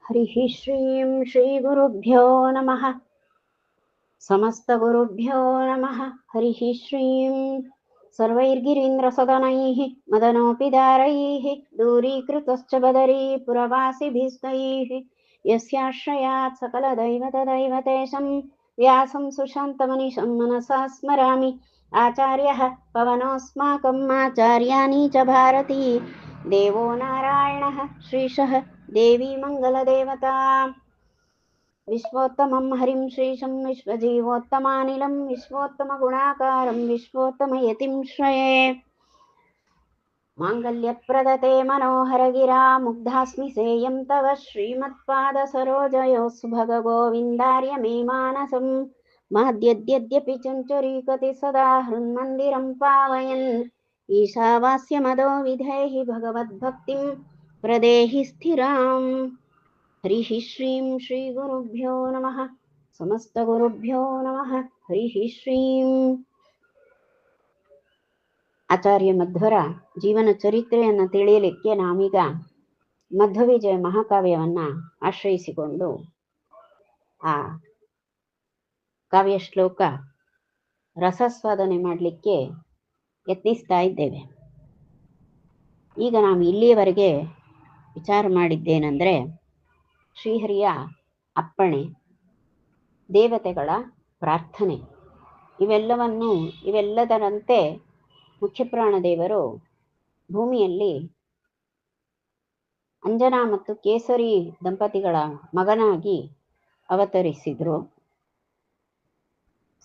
हरिः श्रीं श्रीगुरुभ्यो नमः। समस्तगुरुभ्यो नमः। हरिः श्रीं सर्वैर्गिरीन्द्रसदनैः मदनोऽपिदारैः दूरीकृतश्च बदरी पुरवासिभिस्तैः यस्याश्रयात् सकलदैवतदैवतेशं व्यासं सुशान्तमनिशं मनसा स्मरामि। आचार्यः पवनोऽस्माकम् आचार्याणी च भारती देवो नारायणः श्रीशः देवी मङ्गलदेवता। विश्वोत्तमं हरिं श्रीशं विश्वजीवोत्तमानिलं विश्वोत्तमगुणाकारं विश्वोत्तमयतिं श्रये। माङ्गल्यप्रदते मनोहरगिरा मुग्धास्मि सेयं तव श्रीमत्पादसरोजयोऽस्तु भगगोविन्दार्य मे मानसं माद्यद्यद्यपि चञ्चरीकति सदा हृन्मन्दिरं पावयन् ईशावास्यमदो विधेहि भगवद्भक्तिं प्रदेहि स्थिराम्। हरिः श्रीं श्रीगुरुभ्यो नमः। समस्तगुरुभ्यो नमः। हरिः ಶ್ರೀಂ. ಆಚಾರ್ಯ ಮಧ್ವರ ಜೀವನ ಚರಿತ್ರೆಯನ್ನು ತಿಳಿಯಲಿಕ್ಕೆ ನಾವೀಗ ಮಧ್ವವಿಜಯ ಮಹಾಕಾವ್ಯವನ್ನ ಆಶ್ರಯಿಸಿಕೊಂಡು ಆ ಕಾವ್ಯ ಶ್ಲೋಕ ರಸಸ್ವಾದನೆ ಮಾಡಲಿಕ್ಕೆ ಯತ್ನಿಸ್ತಾ ಇದ್ದೇವೆ. ಈಗ ನಾವು ಇಲ್ಲಿಯವರೆಗೆ ವಿಚಾರ ಮಾಡಿದ್ದೇನೆಂದರೆ ಶ್ರೀಹರಿಯ ಅಪ್ಪಣೆ, ದೇವತೆಗಳ ಪ್ರಾರ್ಥನೆ, ಇವೆಲ್ಲದರಂತೆ ಮುಖ್ಯಪ್ರಾಣದೇವರು ಭೂಮಿಯಲ್ಲಿ ಅಂಜನಾ ಮತ್ತು ಕೇಸರಿ ದಂಪತಿಗಳ ಮಗನಾಗಿ ಅವತರಿಸಿದರು.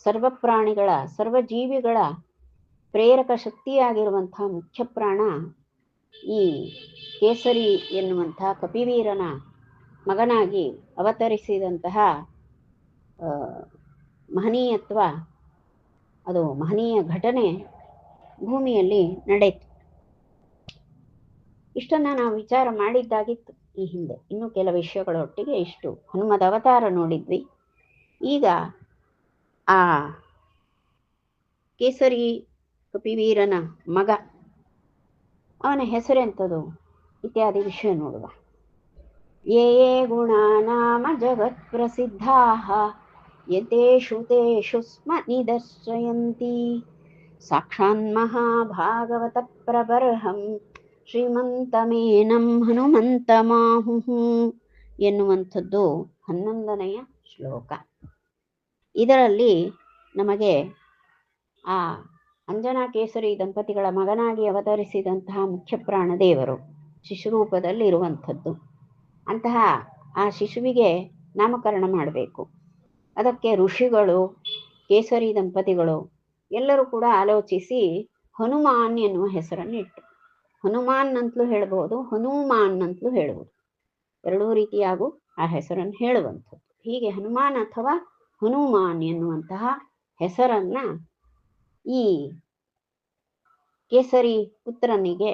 ಸರ್ವಪ್ರಾಣಿಗಳ ಸರ್ವಜೀವಿಗಳ ಪ್ರೇರಕ ಶಕ್ತಿಯಾಗಿರುವಂಥ ಮುಖ್ಯಪ್ರಾಣ ಈ ಕೇಸರಿ ಎನ್ನುವಂಥ ಕಪಿವೀರನ ಮಗನಾಗಿ ಅವತರಿಸಿದಂತಹ ಮಹನೀಯತ್ವ, ಅದು ಮಹನೀಯ ಘಟನೆ ಭೂಮಿಯಲ್ಲಿ ನಡೆಯಿತು. ಇಷ್ಟನ್ನು ನಾವು ವಿಚಾರ ಮಾಡಿದ್ದಾಗಿತ್ತು ಈ ಹಿಂದೆ. ಇನ್ನು ಕೆಲ ವಿಷಯಗಳೊಟ್ಟಿಗೆ ಇಷ್ಟು ಹನುಮದ ಅವತಾರ ನೋಡಿದ್ವಿ. ಈಗ ಆ ಕೇಸರಿ ಕಪಿವೀರನ ಮಗ, ಅವನ ಹೆಸರೆಂಥದ್ದು ಇತ್ಯಾದಿ ವಿಷಯ ನೋಡುವ. ಯೇ ಯೇ ಗುಣಾನಾಮ ಜಗತ್ ಪ್ರಸಿದ್ಧಾಃ ಯತೇಷು ತೇಷು ಸ್ಮ ನಿದರ್ಶಯಂತಿ ಸಾಕ್ಷಾನ್ ಮಹಾಭಾಗವತ ಪ್ರಬರ್ಹಂ ಶ್ರೀಮಂತಮೇನಂ ಹನುಮಂತಮಾಹುಃ ಎನ್ನುವಂಥದ್ದು 11ನೆಯ ಶ್ಲೋಕ. ಇದರಲ್ಲಿ ನಮಗೆ ಆ ಅಂಜನಾ ಕೇಸರಿ ದಂಪತಿಗಳ ಮಗನಾಗಿ ಅವತರಿಸಿದಂತಹ ಮುಖ್ಯಪ್ರಾಣದೇವರು ಶಿಶುರೂಪದಲ್ಲಿ ಇರುವಂಥದ್ದು. ಅಂತಹ ಆ ಶಿಶುವಿಗೆ ನಾಮಕರಣ ಮಾಡಬೇಕು. ಅದಕ್ಕೆ ಋಷಿಗಳು, ಕೇಸರಿ ದಂಪತಿಗಳು ಎಲ್ಲರೂ ಕೂಡ ಆಲೋಚಿಸಿ ಹನುಮಾನ್ ಎನ್ನುವ ಹೆಸರನ್ನು ಇಟ್ಟರು. ಹನುಮಾನ್ ಅಂತಲೂ ಹೇಳ್ಬೋದು, ಹನುಮಾನ್ ಅಂತಲೂ ಹೇಳ್ಬೋದು. ಎರಡೂ ರೀತಿಯಾಗೂ ಆ ಹೆಸರನ್ನು ಹೇಳುವಂಥದ್ದು. ಹೀಗೆ ಹನುಮಾನ್ ಅಥವಾ ಹನುಮಾನ್ ಎನ್ನುವಂತಹ ಹೆಸರನ್ನ ಈ ಕೇಸರಿ ಪುತ್ರನಿಗೆ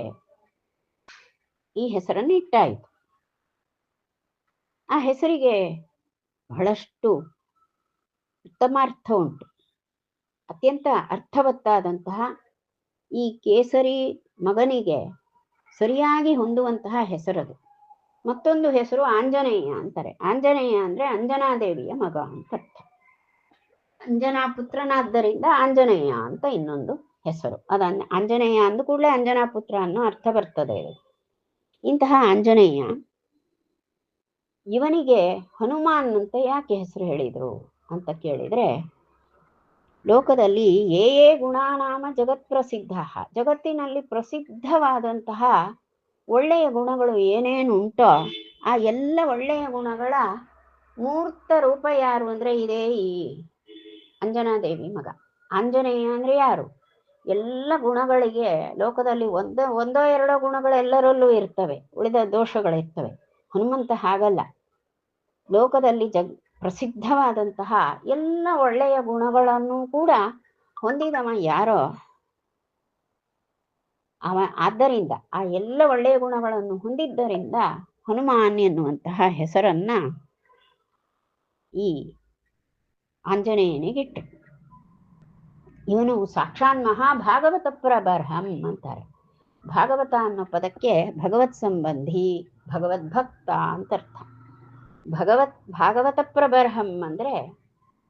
ಈ ಹೆಸರನ್ನು ಇಟ್ಟಾಯಿತು. ಆ ಹೆಸರಿಗೆ ಬಹಳಷ್ಟು ಉತ್ತಮಾರ್ಥ ಉಂಟು. ಅತ್ಯಂತ ಅರ್ಥವತ್ತಾದಂತಹ ಈ ಕೇಸರಿ ಮಗನಿಗೆ ಸರಿಯಾಗಿ ಹೊಂದುವಂತಹ ಹೆಸರದು. ಮತ್ತೊಂದು ಹೆಸರು ಆಂಜನೇಯ ಅಂತಾರೆ. ಆಂಜನೇಯ ಅಂದ್ರೆ ಅಂಜನಾದೇವಿಯ ಮಗ ಅಂತ ಅರ್ಥ. ಅಂಜನಾ ಪುತ್ರನಾದ್ದರಿಂದ ಆಂಜನೇಯ ಅಂತ ಇನ್ನೊಂದು ಹೆಸರು. ಆಂಜನೇಯ ಅಂದ ಕೂಡಲೇ ಅಂಜನಾ ಪುತ್ರ ಅನ್ನೋ ಅರ್ಥ ಬರ್ತದೆ. ಇಂತಹ ಆಂಜನೇಯ ಇವನಿಗೆ ಹನುಮಾನ್ ಅಂತ ಯಾಕೆ ಹೆಸರು ಹೇಳಿದ್ರು ಅಂತ ಕೇಳಿದ್ರೆ, ಲೋಕದಲ್ಲಿ ಯೇ ಯೇ ಗುಣಾನಾಮ ಜಗತ್ ಪ್ರಸಿದ್ಧ, ಜಗತ್ತಿನಲ್ಲಿ ಪ್ರಸಿದ್ಧವಾದಂತಹ ಒಳ್ಳೆಯ ಗುಣಗಳು ಏನೇನು ಉಂಟೋ ಆ ಎಲ್ಲ ಒಳ್ಳೆಯ ಗುಣಗಳ ಮೂರ್ತ ರೂಪ ಯಾರು ಅಂದ್ರೆ ಇದೇ ಈ ಅಂಜನಾದೇವಿ ಮಗ. ಆಂಜನೇಯ ಅಂದ್ರೆ ಯಾರು? ಎಲ್ಲ ಗುಣಗಳಿಗೆ ಲೋಕದಲ್ಲಿ ಒಂದೋ ಎರಡೋ ಗುಣಗಳು ಎಲ್ಲರಲ್ಲೂ ಇರ್ತವೆ, ಉಳಿದ ದೋಷಗಳಿರ್ತವೆ. ಹನುಮಂತ ಹಾಗಲ್ಲ. ಲೋಕದಲ್ಲಿ ಪ್ರಸಿದ್ಧವಾದಂತಹ ಎಲ್ಲ ಒಳ್ಳೆಯ ಗುಣಗಳನ್ನು ಕೂಡ ಹೊಂದಿದವ ಯಾರೋ ಅವ. ಆದ್ದರಿಂದ ಆ ಎಲ್ಲ ಒಳ್ಳೆಯ ಗುಣಗಳನ್ನು ಹೊಂದಿದ್ದರಿಂದ ಹನುಮಾನ್ ಎನ್ನುವಂತಹ ಹೆಸರನ್ನ ಈ ಆಂಜನೇಯನಿಗಿಟ್ಟರು. ಇವನು ಸಾಕ್ಷಾತ್ ಮಹಾಭಾಗವತ ಪ್ರಬರ್ಹಂ ಅಂತಾರೆ. ಭಾಗವತ ಅನ್ನೋ ಪದಕ್ಕೆ ಭಗವತ್ ಸಂಬಂಧಿ, ಭಗವದ್ಭಕ್ತ ಅಂತ ಅರ್ಥ. ಭಾಗವತ ಪ್ರಬರ್ಹಂ ಅಂದ್ರೆ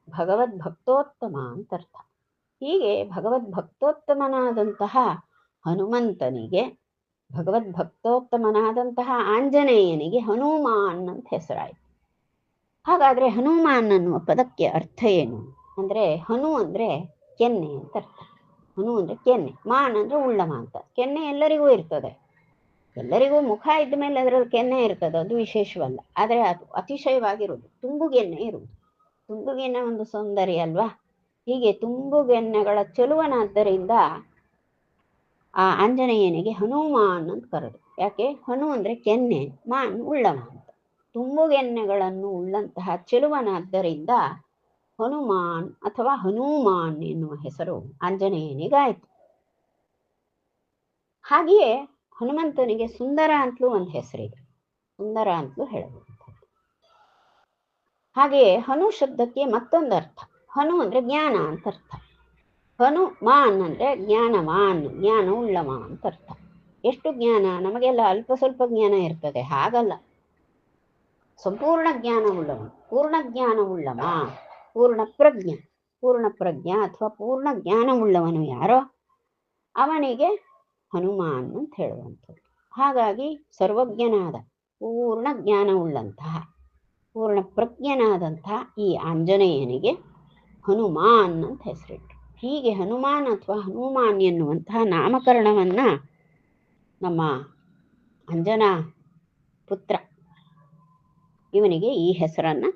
ಭಗವದ್ ಭಕ್ತೋತ್ತಮ ಅಂತ ಅರ್ಥ. ಹೀಗೆ ಭಗವದ್ ಭಕ್ತೋತ್ತಮನಾದಂತಹ ಹನುಮಂತನಿಗೆ, ಭಗವದ್ ಭಕ್ತೋತ್ತಮನಾದಂತಹ ಆಂಜನೇಯನಿಗೆ ಹನುಮಾನ್ ಅಂತ ಹೆಸರಾಯಿತು. ಹಾಗಾದ್ರೆ ಹನುಮಾನ್ ಅನ್ನುವ ಪದಕ್ಕೆ ಅರ್ಥ ಏನು ಅಂದ್ರೆ, ಹನು ಅಂದ್ರೆ ಕೆನ್ನೆ ಅಂತ ಅರ್ಥ. ಹನು ಅಂದ್ರೆ ಕೆನ್ನೆ, ಮಾನ್ ಅಂದ್ರೆ ಉಳ್ಳಮ ಅಂತ. ಕೆನ್ನೆ ಎಲ್ಲರಿಗೂ ಇರ್ತದೆ, ಎಲ್ಲರಿಗೂ ಮುಖ ಇದ್ದ ಮೇಲೆ ಅದರಲ್ಲಿ ಕೆನ್ನೆ ಇರ್ತದೆ, ಅದು ವಿಶೇಷವಲ್ಲ. ಆದರೆ ಅದು ಅತಿಶಯವಾಗಿರುವುದು ತುಂಬುಗೆನ್ನೆ ಇರುವುದು. ತುಂಬುಗೆನ್ನೆ ಒಂದು ಸೌಂದರ್ಯ ಅಲ್ವಾ. ಹೀಗೆ ತುಂಬುಗೆನ್ನೆಗಳ ಚೆಲುವನಾದ್ದರಿಂದ ಆ ಆಂಜನೇಯನಿಗೆ ಹನುಮಾನ್ ಅಂತ ಕರೆದು. ಯಾಕೆ? ಹನು ಅಂದ್ರೆ ಕೆನ್ನೆ, ಮಾನ್ ಉಳ್ಳಮ ಅಂತ. ತುಂಬುಗೆನ್ನೆಗಳನ್ನು ಉಳ್ಳಂತಹ ಚೆಲುವನಾದ್ದರಿಂದ ಹನುಮಾನ್ ಅಥವಾ ಹನುಮಾನ್ ಎನ್ನುವ ಹೆಸರು ಆಂಜನೇಯನಿಗಾಯಿತು. ಹಾಗೆಯೇ ಹನುಮಂತನಿಗೆ ಸುಂದರ ಅಂತಲೂ ಒಂದು ಹೆಸರಿದೆ, ಸುಂದರ ಅಂತಲೂ ಹೇಳಬಹುದು. ಹಾಗೆಯೇ ಹನು ಶಬ್ದಕ್ಕೆ ಮತ್ತೊಂದು ಅರ್ಥ. ಹನು ಅಂದ್ರೆ ಜ್ಞಾನ ಅಂತ ಅರ್ಥ. ಹನು ಮಾನ್ ಅಂದ್ರೆ ಜ್ಞಾನವಾನ್, ಜ್ಞಾನ ಉಳ್ಳಮ ಅಂತ ಅರ್ಥ. ಎಷ್ಟು ಜ್ಞಾನ? ನಮಗೆಲ್ಲ ಅಲ್ಪ ಸ್ವಲ್ಪ ಜ್ಞಾನ ಇರ್ತದೆ, ಹಾಗಲ್ಲ. ಸಂಪೂರ್ಣ ಜ್ಞಾನ ಉಳ್ಳವ, ಪೂರ್ಣ ಜ್ಞಾನ ಉಳ್ಳಮ, ಪೂರ್ಣ ಪ್ರಜ್ಞ, ಪೂರ್ಣ ಪ್ರಜ್ಞಾ ಅಥವಾ ಪೂರ್ಣ ಜ್ಞಾನ ಉಳ್ಳವನು ಯಾರೋ ಅವನಿಗೆ ಹನುಮಾನ್ ಅಂತ ಹೇಳುವಂಥದ್ದು. ಹಾಗಾಗಿ ಸರ್ವಜ್ಞನಾದ, ಪೂರ್ಣ ಜ್ಞಾನ ಉಳ್ಳಂತಹ, ಪೂರ್ಣ ಪ್ರಜ್ಞನಾದಂತಹ ಈ ಆಂಜನೇಯನಿಗೆ ಹನುಮಾನ್ ಅಂತ ಹೆಸರಿಟ್ಟು. ಹೀಗೆ ಹನುಮಾನ್ ಅಥವಾ ಹನುಮಾನ್ ಎನ್ನುವಂತಹ ನಾಮಕರಣವನ್ನ ನಮ್ಮ ಅಂಜನಾ ಪುತ್ರ ಇವನಿಗೆ ಈ ಹೆಸರನ್ನ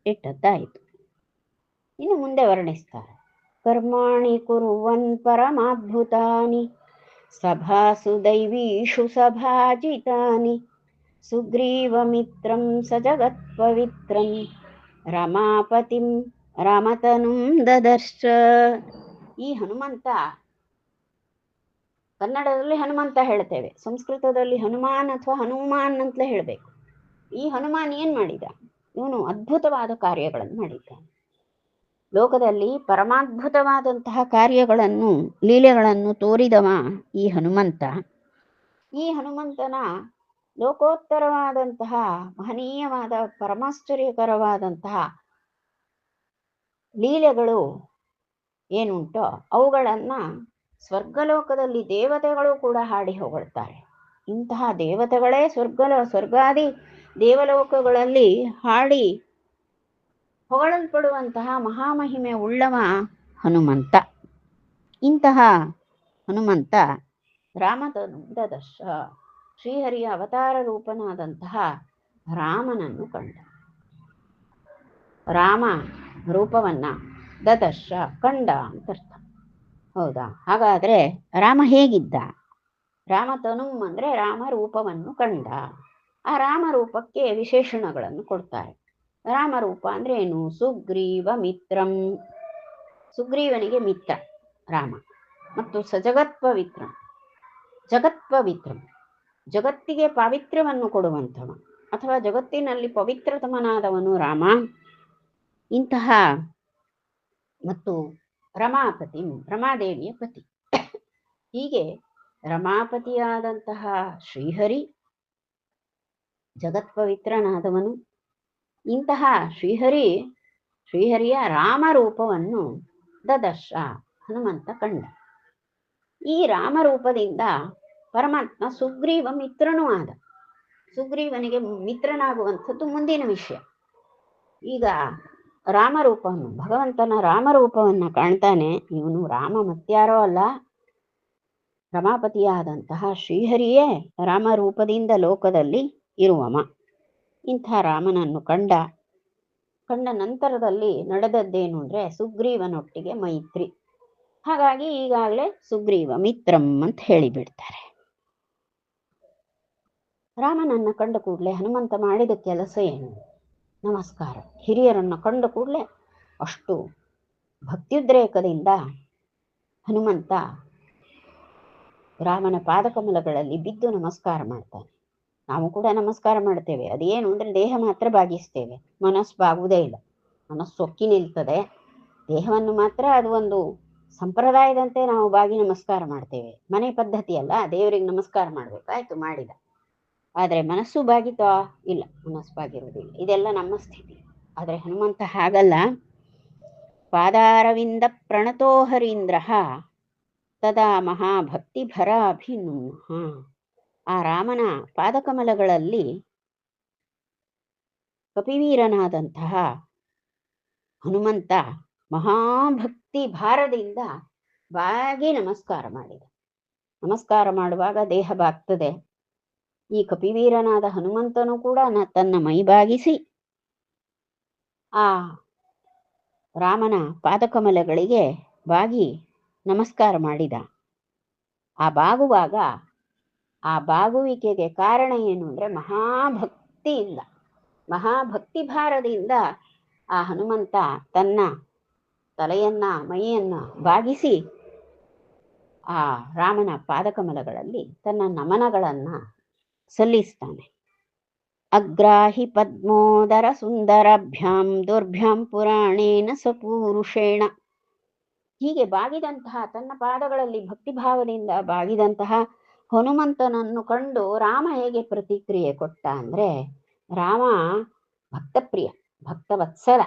ಇಟ್ಟದ್ದಾಯಿತು. ಇನ್ನು ಮುಂದೆ ವರ್ಣಿಸ್ತಾರೆ. ಕರ್ಮಾಣಿ ಕುರುವನ್ ಪರಮಾದ್ಭುತಾನಿ ಸಭಾಸು ದೈವೀಷು ಸಭಾಜಿತಾನಿ ಸುಗ್ರೀವಮಿತ್ರಂ ಸ ಜಗತ್ಪವಿತ್ರಂ ರಮಾಪತಿಂ ರಾಮತನುಂ ದದರ್ಶ. ಈ ಹನುಮಂತ, ಕನ್ನಡದಲ್ಲಿ ಹನುಮಂತ ಹೇಳ್ತೇವೆ, ಸಂಸ್ಕೃತದಲ್ಲಿ ಹನುಮಾನ್ ಅಥವಾ ಹನುಮಾನ್ ಅಂತಲೇ ಹೇಳಬೇಕು. ಈ ಹನುಮಾನ್ ಏನ್ ಮಾಡಿದ? ಇವನು ಅದ್ಭುತವಾದ ಕಾರ್ಯಗಳನ್ನು ಮಾಡಿದ್ದಾನೆ. ಲೋಕದಲ್ಲಿ ಪರಮಾದ್ಭುತವಾದಂತಹ ಕಾರ್ಯಗಳನ್ನು, ಲೀಲೆಗಳನ್ನು ತೋರಿದವ ಈ ಹನುಮಂತ. ಈ ಹನುಮಂತನ ಲೋಕೋತ್ತರವಾದಂತಹ ಮಹನೀಯವಾದ ಪರಮಾಶ್ಚರ್ಯಕರವಾದಂತಹ ಲೀಲೆಗಳು ಏನುಂಟೋ ಅವುಗಳನ್ನ ಸ್ವರ್ಗಲೋಕದಲ್ಲಿ ದೇವತೆಗಳು ಕೂಡ ಹಾಡಿ ಹೊಗಳ್ತಾರೆ. ಇಂತಹ ದೇವತೆಗಳೇ ಸ್ವರ್ಗಾದಿ ದೇವಲೋಕಗಳಲ್ಲಿ ಹಾಡಿ ಹೊಗಳಲ್ಪಡುವಂತಹ ಮಹಾಮಹಿಮೆ ಉಳ್ಳವ ಹನುಮಂತ. ಇಂತಹ ಹನುಮಂತ ರಾಮದದರ್ಶ, ಶ್ರೀಹರಿಯ ಅವತಾರ ರೂಪನಾದಂತಹ ರಾಮನನ್ನು ಕಂಡ. ರಾಮ ರೂಪವನ್ನ ದದರ್ಶ ಕಂಡ ಅಂತ ಅರ್ಥ. ಹೌದಾ? ಹಾಗಾದ್ರೆ ರಾಮ ಹೇಗಿದ್ದ? ರಾಮತನು ಅಂದ್ರೆ ರಾಮ ರೂಪವನ್ನು ಕಂಡ. ಆ ರಾಮ ರೂಪಕ್ಕೆ ವಿಶೇಷಣಗಳನ್ನು ಕೊಡ್ತಾರೆ. ರಾಮರೂಪ ಅಂದ್ರೆ ಏನು? ಸುಗ್ರೀವ ಮಿತ್ರಂ, ಸುಗ್ರೀವನಿಗೆ ಮಿತ್ರ ರಾಮ. ಮತ್ತು ಸಜಗತ್ಪವಿತ್ರಂ, ಜಗತ್ಪವಿತ್ರಂ, ಜಗತ್ತಿಗೆ ಪಾವಿತ್ರ್ಯವನ್ನು ಕೊಡುವಂಥವ ಅಥವಾ ಜಗತ್ತಿನಲ್ಲಿ ಪವಿತ್ರತಮನಾದವನು ರಾಮ. ಇಂತಹ ಮತ್ತು ರಮಾಪತಿ, ರಮಾದೇವಿಯ ಪತಿ. ಹೀಗೆ ರಮಾಪತಿಯಾದಂತಹ ಶ್ರೀಹರಿ ಜಗತ್ಪವಿತ್ರನಾದವನು. ಇಂತಹ ಶ್ರೀಹರಿಯ ರಾಮರೂಪವನ್ನು ದದರ್ಶ ಹನುಮಂತ ಕಂಡ. ಈ ರಾಮರೂಪದಿಂದ ಪರಮಾತ್ಮ ಸುಗ್ರೀವ ಮಿತ್ರನೂ ಆದ. ಸುಗ್ರೀವನಿಗೆ ಮಿತ್ರನಾಗುವಂಥದ್ದು ಮುಂದಿನ ವಿಷಯ. ಈಗ ರಾಮರೂಪವನ್ನು, ಭಗವಂತನ ರಾಮರೂಪವನ್ನು ಕಾಣ್ತಾನೆ. ಇವನು ರಾಮ ಮತ್ಯಾರೋ ಅಲ್ಲ, ರಮಾಪತಿಯಾದಂತಹ ಶ್ರೀಹರಿಯೇ ರಾಮರೂಪದಿಂದ ಲೋಕದಲ್ಲಿ ಇರುವಮ. ಇಂಥ ರಾಮನನ್ನು ಕಂಡ ನಂತರದಲ್ಲಿ ನಡೆದದ್ದೇನು ಅಂದ್ರೆ ಸುಗ್ರೀವನೊಟ್ಟಿಗೆ ಮೈತ್ರಿ. ಹಾಗಾಗಿ ಈಗಾಗಲೇ ಸುಗ್ರೀವ ಮಿತ್ರಂ ಅಂತ ಹೇಳಿಬಿಡ್ತಾರೆ. ರಾಮನನ್ನ ಕಂಡ ಕೂಡಲೇ ಹನುಮಂತ ಮಾಡಿದ ಕೆಲಸ ಏನು? ನಮಸ್ಕಾರ. ಹಿರಿಯರನ್ನು ಕಂಡ ಕೂಡಲೇ ಅಷ್ಟು ಭಕ್ತ್ಯುದ್ರೇಕದಿಂದ ಹನುಮಂತ ರಾಮನ ಪಾದಕಮಲಗಳಲ್ಲಿ ಬಿದ್ದು ನಮಸ್ಕಾರ ಮಾಡ್ತಾನೆ. ನಾವು ಕೂಡ ನಮಸ್ಕಾರ ಮಾಡ್ತೇವೆ. ಅದೇನು ಅಂದ್ರೆ ದೇಹ ಮಾತ್ರ ಬಾಗಿಸ್ತೇವೆ, ಮನಸ್ಸು ಬಾಗುವುದೇ ಇಲ್ಲ. ಮನಸ್ಸು ಸೊಕ್ಕಿ ನಿಲ್ತದೆ, ದೇಹವನ್ನು ಮಾತ್ರ ಅದು ಒಂದು ಸಂಪ್ರದಾಯದಂತೆ ನಾವು ಬಾಗಿ ನಮಸ್ಕಾರ ಮಾಡ್ತೇವೆ. ಮನೆ ಪದ್ಧತಿ ಅಲ್ಲ, ದೇವರಿಗೆ ನಮಸ್ಕಾರ ಮಾಡ್ಬೇಕು, ಆಯ್ತು ಮಾಡಿದ. ಆದರೆ ಮನಸ್ಸು ಬಾಗಿತಾ ಇಲ್ಲ, ಮನಸ್ಸು ಬಾಗಿರುವುದಿಲ್ಲ. ಇದೆಲ್ಲ ನಮ್ಮ ಸ್ಥಿತಿ. ಆದರೆ ಹನುಮಂತ ಹಾಗಲ್ಲ. ಪಾದಾರವಿಂದ ಪ್ರಣತೋ ಹರೀಂದ್ರ ತದಾ ಮಹಾಭಕ್ತಿಭರಾಭಿನುಹ. ಆ ರಾಮನ ಪಾದಕಮಲಗಳಲ್ಲಿ ಕಪಿವೀರನಾದಂತಹ ಹನುಮಂತ ಮಹಾಭಕ್ತಿ ಭಾರದಿಂದ ಬಾಗಿ ನಮಸ್ಕಾರ ಮಾಡಿದ. ನಮಸ್ಕಾರ ಮಾಡುವಾಗ ದೇಹ ಬಾಗ್ತದೆ. ಈ ಕಪಿವೀರನಾದ ಹನುಮಂತನು ಕೂಡ ತನ್ನ ಮೈಬಾಗಿಸಿ ಆ ರಾಮನ ಪಾದಕಮಲಗಳಿಗೆ ಬಾಗಿ ನಮಸ್ಕಾರ ಮಾಡಿದ. ಆ ಬಾಗುವಾಗ ಆ ಬಾಗುವಿಕೆಗೆ ಕಾರಣ ಏನು ಅಂದರೆ ಮಹಾಭಕ್ತಿಯಿಂದ, ಮಹಾಭಕ್ತಿ ಭಾರದಿಂದ ಆ ಹನುಮಂತ ತನ್ನ ತಲೆಯನ್ನ ಮೈಯನ್ನ ಬಾಗಿಸಿ ಆ ರಾಮನ ಪಾದಕಮಲಗಳಲ್ಲಿ ತನ್ನ ನಮನಗಳನ್ನ ಸಲ್ಲಿಸ್ತಾನೆ. ಅಗ್ರಾಹಿ ಪದ್ಮೋದರ ಸುಂದರಭ್ಯಾಂ ದುರ್ಭ್ಯಾಂ ಪುರಾಣೇನ ಸಪೂರುಷೇಣ. ಹೀಗೆ ಬಾಗಿದಂತಹ, ತನ್ನ ಪಾದಗಳಲ್ಲಿ ಭಕ್ತಿಭಾವದಿಂದ ಬಾಗಿದಂತಹ ಹನುಮಂತನನ್ನು ಕಂಡು ರಾಮ ಹೇಗೆ ಪ್ರತಿಕ್ರಿಯೆ ಕೊಟ್ಟ ಅಂದರೆ, ರಾಮ ಭಕ್ತಪ್ರಿಯ, ಭಕ್ತವತ್ಸಲ.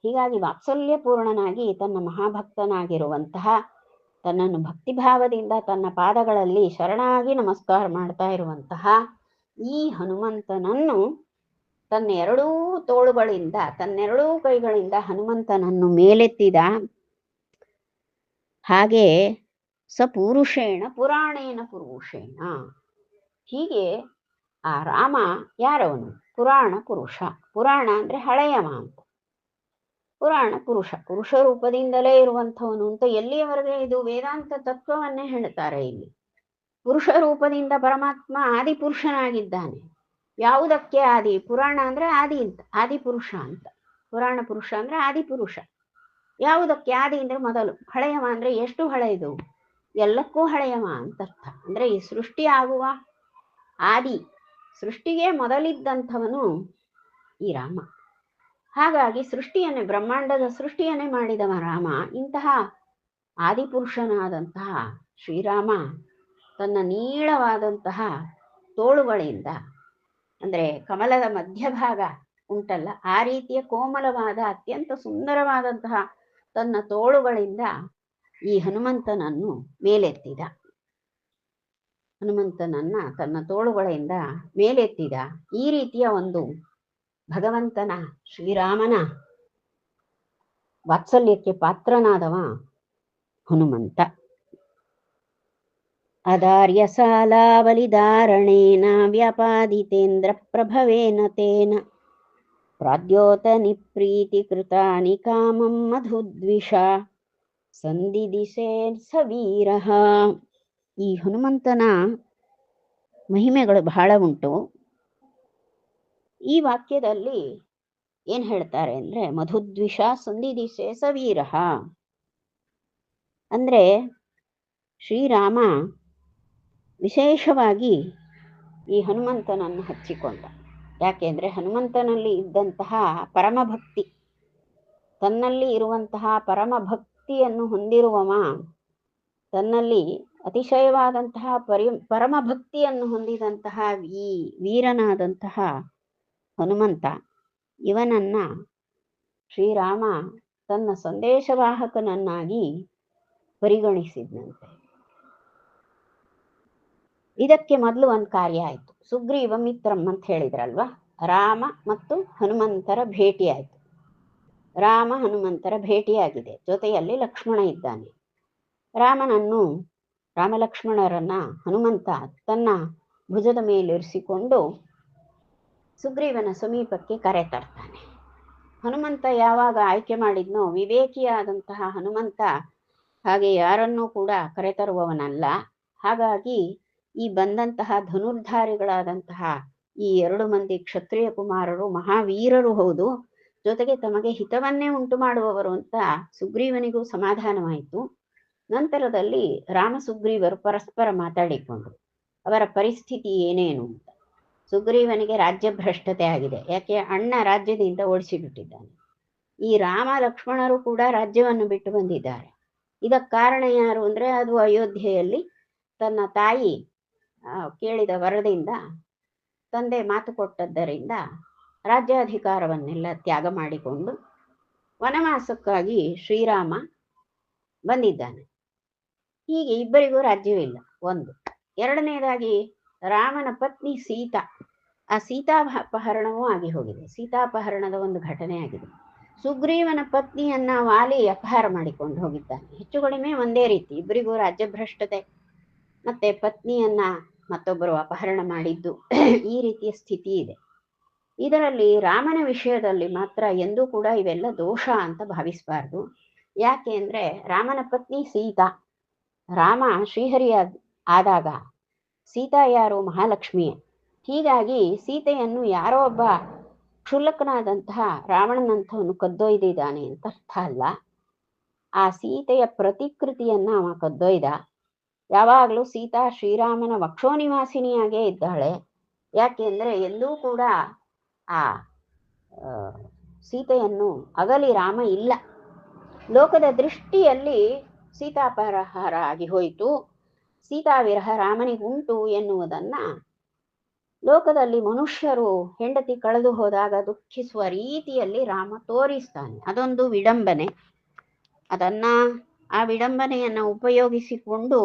ಹೀಗಾಗಿ ವಾತ್ಸಲ್ಯಪೂರ್ಣನಾಗಿ ತನ್ನ ಮಹಾಭಕ್ತನಾಗಿರುವಂತಹ, ತನ್ನನ್ನು ಭಕ್ತಿಭಾವದಿಂದ ತನ್ನ ಪಾದಗಳಲ್ಲಿ ಶರಣಾಗಿ ನಮಸ್ಕಾರ ಮಾಡ್ತಾ ಇರುವಂತಹ ಈ ಹನುಮಂತನನ್ನು ತನ್ನ ಎರಡೂ ತೋಳುಗಳಿಂದ, ತನ್ನೆರಡೂ ಕೈಗಳಿಂದ ಹನುಮಂತನನ್ನು ಮೇಲೆತ್ತಿದ. ಹಾಗೆ ಸಪುರುಷೇಣ ಪುರಾಣೇನ ಪುರುಷೇಣ. ಹೀಗೆ ಆ ರಾಮ ಯಾರವನು? ಪುರಾಣ ಪುರುಷ. ಪುರಾಣ ಅಂದ್ರೆ ಹಳೆಯವ ಅಂತ. ಪುರಾಣ ಪುರುಷ, ಪುರುಷ ರೂಪದಿಂದಲೇ ಇರುವಂಥವನು ಅಂತ ಎಲ್ಲಿಯವರೆಗೆ ಇದು ವೇದಾಂತ ತತ್ವವನ್ನೇ ಹೇಳ್ತಾರೆ. ಇಲ್ಲಿ ಪುರುಷ ರೂಪದಿಂದ ಪರಮಾತ್ಮ ಆದಿಪುರುಷನಾಗಿದ್ದಾನೆ. ಯಾವುದಕ್ಕೆ ಆದಿ? ಪುರಾಣ ಅಂದ್ರೆ ಆದಿ ಅಂತ, ಆದಿಪುರುಷ ಅಂತ. ಪುರಾಣ ಪುರುಷ ಅಂದ್ರೆ ಆದಿಪುರುಷ. ಯಾವುದಕ್ಕೆ ಆದಿ ಅಂದ್ರೆ ಮೊದಲು. ಹಳೆಯವ ಅಂದ್ರೆ ಎಷ್ಟು ಹಳೆಯದು? ಎಲ್ಲಕ್ಕೂ ಹಳೆಯವ ಅಂತ ಅರ್ಥ. ಅಂದ್ರೆ ಈ ಸೃಷ್ಟಿ ಆಗುವ ಆದಿ, ಸೃಷ್ಟಿಗೆ ಮೊದಲಿದ್ದಂಥವನು ಈ ರಾಮ. ಹಾಗಾಗಿ ಸೃಷ್ಟಿಯನ್ನೇ, ಬ್ರಹ್ಮಾಂಡದ ಸೃಷ್ಟಿಯನ್ನೇ ಮಾಡಿದವ ರಾಮ. ಇಂತಹ ಆದಿಪುರುಷನಾದಂತಹ ಶ್ರೀರಾಮ ತನ್ನ ನೀಳವಾದಂತಹ ತೋಳುಗಳಿಂದ, ಅಂದ್ರೆ ಕಮಲದ ಮಧ್ಯಭಾಗ ಉಂಟಲ್ಲ, ಆ ರೀತಿಯ ಕೋಮಲವಾದ ಅತ್ಯಂತ ಸುಂದರವಾದಂತಹ ತನ್ನ ತೋಳುಗಳಿಂದ ಈ ಹನುಮಂತನನ್ನು ಮೇಲೆತ್ತಿದ. ಹನುಮಂತನನ್ನ ತನ್ನ ತೋಳುಗಳಿಂದ ಮೇಲೆತ್ತಿದ. ಈ ರೀತಿಯ ಒಂದು ಭಗವಂತನ, ಶ್ರೀರಾಮನ ವಾತ್ಸಲ್ಯಕ್ಕೆ ಪಾತ್ರನಾದವ ಹನುಮಂತ. ಅದಾರ್ಯ ಸಾಲಾವಲಿಧಾರಣೇನ ವ್ಯಾಪಾದಿತೇಂದ್ರ ಪ್ರಭವೇನ ತೇನ ಪ್ರಾದ್ಯೋತ ನಿಪ್ರೀತಿ ಕೃತಾನಿ ಕಾಮಂ ಮಧುದ್ವಿಷ ಸಂದಿದಿಸೇ ಸವೀರಃ. ಈ ಹನುಮಂತನ ಮಹಿಮೆಗಳು ಬಹಳ ಉಂಟು. ಈ ವಾಕ್ಯದಲ್ಲಿ ಏನ್ ಹೇಳ್ತಾರೆ ಅಂದ್ರೆ, ಮಧುದ್ವಿಷ ಸಂದಿದಿಸೇ ಸವೀರಃ ಅಂದ್ರೆ ಶ್ರೀರಾಮ ವಿಶೇಷವಾಗಿ ಈ ಹನುಮಂತನನ್ನು ಹಚ್ಚಿಕೊಂಡ. ಯಾಕೆಂದ್ರೆ ಹನುಮಂತನಲ್ಲಿ ಇದ್ದಂತಹ ಪರಮಭಕ್ತಿ, ತನ್ನಲ್ಲಿ ಇರುವಂತಹ ಪರಮಭಕ್ತಿಯನ್ನು ಹೊಂದಿರುವವ, ತನ್ನಲ್ಲಿ ಅತಿಶಯವಾದಂತಹ ಪರಮಭಕ್ತಿಯನ್ನು ಹೊಂದಿದಂತಹ ಈ ವೀರನಾದಂತಹ ಹನುಮಂತ, ಇವನನ್ನ ಶ್ರೀರಾಮ ತನ್ನ ಸಂದೇಶವಾಹಕನನ್ನಾಗಿ ಪರಿಗಣಿಸಿದ್ನಂತೆ. ಇದಕ್ಕೆ ಮೊದಲು ಒಂದು ಕಾರ್ಯ ಆಯ್ತು. ಸುಗ್ರೀವ ಮಿತ್ರಂ ಅಂತ ಹೇಳಿದ್ರಲ್ವಾ, ರಾಮ ಮತ್ತು ಹನುಮಂತರ ಭೇಟಿ ಆಯ್ತು. ರಾಮ ಹನುಮಂತರ ಭೇಟಿಯಾಗಿದೆ. ಜೊತೆಯಲ್ಲಿ ಲಕ್ಷ್ಮಣ ಇದ್ದಾನೆ. ರಾಮಲಕ್ಷ್ಮಣರನ್ನ ಹನುಮಂತ ತನ್ನ ಭುಜದ ಮೇಲಿರಿಸಿಕೊಂಡು ಸುಗ್ರೀವನ ಸಮೀಪಕ್ಕೆ ಕರೆ ತರ್ತಾನೆ. ಹನುಮಂತ ಯಾವಾಗ ಆಯ್ಕೆ ಮಾಡಿದ್ನೋ, ವಿವೇಕಿಯಾದಂತಹ ಹನುಮಂತ ಹಾಗೆ ಯಾರನ್ನೂ ಕೂಡ ಕರೆತರುವವನಲ್ಲ. ಹಾಗಾಗಿ ಈ ಬಂದಂತಹ ಧನುರ್ಧಾರಿಗಳಾದಂತಹ ಈ 2 ಮಂದಿ ಕ್ಷತ್ರಿಯ ಕುಮಾರರು ಮಹಾವೀರರು ಹೌದು, ಜೊತೆಗೆ ತಮಗೆ ಹಿತವನ್ನೇ ಉಂಟು ಮಾಡುವವರು ಅಂತ ಸುಗ್ರೀವನಿಗೂ ಸಮಾಧಾನವಾಯಿತು. ನಂತರದಲ್ಲಿ ರಾಮ ಸುಗ್ರೀವರು ಪರಸ್ಪರ ಮಾತಾಡಿಕೊಂಡ್ರು ಅವರ ಪರಿಸ್ಥಿತಿ ಏನೇನು ಅಂತ. ಸುಗ್ರೀವನಿಗೆ ರಾಜ್ಯಭ್ರಷ್ಟತೆ ಆಗಿದೆ. ಯಾಕೆ? ಅಣ್ಣ ರಾಜ್ಯದಿಂದ ಓಡಿಸಿಬಿಟ್ಟಿದ್ದಾನೆ. ಈ ರಾಮ ಲಕ್ಷ್ಮಣರು ಕೂಡ ರಾಜ್ಯವನ್ನು ಬಿಟ್ಟು ಬಂದಿದ್ದಾರೆ. ಇದಕ್ಕೆ ಕಾರಣ ಯಾರು ಅಂದ್ರೆ, ಅದು ಅಯೋಧ್ಯೆಯಲ್ಲಿ ತನ್ನ ತಾಯಿ ಕೇಳಿದ ವರದಿಂದ ತಂದೆ ಮಾತು ಕೊಟ್ಟದ್ದರಿಂದ ರಾಜ್ಯಾಧಿಕಾರವನ್ನೆಲ್ಲ ತ್ಯಾಗ ಮಾಡಿಕೊಂಡು ವನವಾಸಕ್ಕಾಗಿ ಶ್ರೀರಾಮ ಬಂದಿದ್ದಾನೆ. ಹೀಗೆ ಇಬ್ಬರಿಗೂ ರಾಜ್ಯವಿಲ್ಲ ಒಂದು. ಎರಡನೇದಾಗಿ ರಾಮನ ಪತ್ನಿ ಸೀತಾ, ಆ ಸೀತಾಪಹರಣವೂ ಆಗಿ ಹೋಗಿದೆ. ಸೀತಾಪಹರಣದ ಒಂದು ಘಟನೆ ಆಗಿದೆ. ಸುಗ್ರೀವನ ಪತ್ನಿಯನ್ನ ವಾಲಿ ಅಪಹಾರ ಮಾಡಿಕೊಂಡು ಹೋಗಿದ್ದಾನೆ. ಹೆಚ್ಚು ಕಡಿಮೆ ಒಂದೇ ರೀತಿ, ಇಬ್ಬರಿಗೂ ರಾಜ್ಯಭ್ರಷ್ಟತೆ ಮತ್ತೆ ಪತ್ನಿಯನ್ನ ಮತ್ತೊಬ್ಬರು ಅಪಹರಣ ಮಾಡಿದ್ದು ಈ ರೀತಿಯ ಸ್ಥಿತಿ ಇದೆ. ಇದರಲ್ಲಿ ರಾಮನ ವಿಷಯದಲ್ಲಿ ಮಾತ್ರ ಎಂದೂ ಕೂಡ ಇವೆಲ್ಲ ದೋಷ ಅಂತ ಭಾವಿಸಬಾರ್ದು. ಯಾಕೆ ಅಂದ್ರೆ ರಾಮನ ಪತ್ನಿ ಸೀತಾ, ರಾಮ ಶ್ರೀಹರಿಯ ಆದಾಗ ಸೀತಾ ಯಾರು? ಮಹಾಲಕ್ಷ್ಮಿಯೇ. ಹೀಗಾಗಿ ಸೀತೆಯನ್ನು ಯಾರೋ ಒಬ್ಬ ಕ್ಷುಲ್ಲಕನಾದಂತಹ ರಾವಣನಂಥವನು ಕದ್ದೊಯ್ದಿದ್ದಾನೆ ಅಂತ ಅರ್ಥ ಅಲ್ಲ. ಆ ಸೀತೆಯ ಪ್ರತಿಕೃತಿಯನ್ನ ಅವ ಕದ್ದೊಯ್ದ. ಯಾವಾಗಲೂ ಸೀತಾ ಶ್ರೀರಾಮನ ವಕ್ಷೋನಿವಾಸಿನಿಯಾಗೇ ಇದ್ದಾಳೆ. ಯಾಕೆಂದ್ರೆ ಎಲ್ಲೂ ಕೂಡ ಆ ಸೀತೆಯನ್ನು ಅಗಲಿ ರಾಮ ಇಲ್ಲ. ಲೋಕದ ದೃಷ್ಟಿಯಲ್ಲಿ ಸೀತಾಪಹಾರ ಆಗಿ ಹೋಯಿತು, ಸೀತಾ ವಿರಹ ರಾಮನಿಗುಂಟು ಎನ್ನುವುದನ್ನ ಲೋಕದಲ್ಲಿ ಮನುಷ್ಯರು ಹೆಂಡತಿ ಕಳೆದು ಹೋದಾಗ ದುಃಖಿಸುವ ರೀತಿಯಲ್ಲಿ ರಾಮ ತೋರಿಸ್ತಾನೆ. ಅದೊಂದು ವಿಡಂಬನೆ. ಆ ವಿಡಂಬನೆಯನ್ನು ಉಪಯೋಗಿಸಿಕೊಂಡು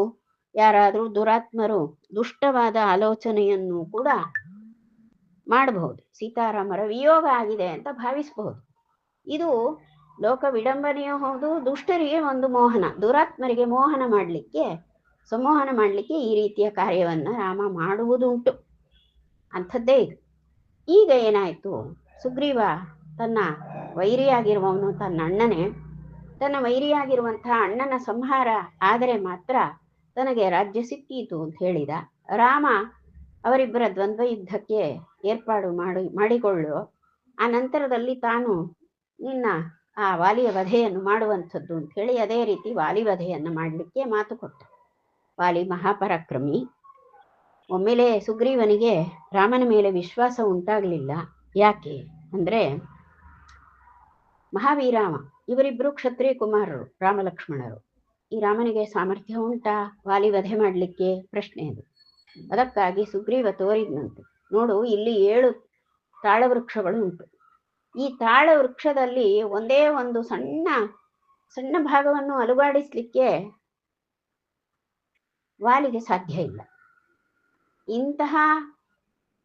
ಯಾರಾದರೂ ದುರಾತ್ಮರು ದುಷ್ಟವಾದ ಆಲೋಚನೆಯನ್ನು ಕೂಡ ಮಾಡಬಹುದು. ಸೀತಾರಾಮರ ವಿಯೋಗ ಆಗಿದೆ ಅಂತ ಭಾವಿಸಬಹುದು. ಇದು ಲೋಕ ವಿಡಂಬನೆಯೂ ಹೌದು, ದುಷ್ಟರಿಗೆ ಒಂದು ಮೋಹನ, ದುರಾತ್ಮರಿಗೆ ಮೋಹನ ಮಾಡಲಿಕ್ಕೆ, ಸಂಮೋಹನ ಮಾಡಲಿಕ್ಕೆ ಈ ರೀತಿಯ ಕಾರ್ಯವನ್ನ ರಾಮ ಮಾಡುವುದುಂಟು. ಅಂಥದ್ದೇ ಇದು. ಈಗ ಏನಾಯ್ತು, ಸುಗ್ರೀವ ತನ್ನ ವೈರಿಯಾಗಿರುವವನು ತನ್ನ ಅಣ್ಣನೇ, ತನ್ನ ವೈರಿಯಾಗಿರುವಂತಹ ಅಣ್ಣನ ಸಂಹಾರ ಆದರೆ ಮಾತ್ರ ತನಗೆ ರಾಜ್ಯ ಸಿಕ್ಕೀತು ಅಂತ ಹೇಳಿದ. ರಾಮ ಅವರಿಬ್ಬರ ದ್ವಂದ್ವ ಯುದ್ಧಕ್ಕೆ ಏರ್ಪಾಡು ಮಾಡಿಕೊಳ್ಳು, ಆ ನಂತರದಲ್ಲಿ ತಾನು ನಿನ್ನ ಆ ವಾಲಿಯ ವಧೆಯನ್ನು ಮಾಡುವಂಥದ್ದು ಅಂತ ಹೇಳಿ ಅದೇ ರೀತಿ ವಾಲಿ ವಧೆಯನ್ನು ಮಾಡಲಿಕ್ಕೆ ಮಾತು ಕೊಟ್ಟ. ವಾಲಿ ಮಹಾಪರಾಕ್ರಮಿ. ಒಮ್ಮೆಲೆ ಸುಗ್ರೀವನಿಗೆ ರಾಮನ ಮೇಲೆ ವಿಶ್ವಾಸ ಉಂಟಾಗಲಿಲ್ಲ. ಯಾಕೆ ಅಂದ್ರೆ ಮಹಾವೀರಾಮ, ಇವರಿಬ್ಬರು ಕ್ಷತ್ರಿಯ ಕುಮಾರರು, ರಾಮಲಕ್ಷ್ಮಣರು. ಈ ರಾಮನಿಗೆ ಸಾಮರ್ಥ್ಯ ಉಂಟಾ ವಾಲಿ ವಧೆ ಮಾಡಲಿಕ್ಕೆ? ಪ್ರಶ್ನೆ ಅದು. ಅದಕ್ಕಾಗಿ ಸುಗ್ರೀವ ತೋರಿದ್ನಂತೆ, ನೋಡು ಇಲ್ಲಿ 7 ತಾಳವೃಕ್ಷಗಳು ಉಂಟು. ಈ ತಾಳ ವೃಕ್ಷದಲ್ಲಿ ಒಂದೇ ಒಂದು ಸಣ್ಣ ಸಣ್ಣ ಭಾಗವನ್ನು ಅಲುಗಾಡಿಸ್ಲಿಕ್ಕೆ ವಾಲಿಗೆ ಸಾಧ್ಯ ಇಲ್ಲ. ಇಂತಹ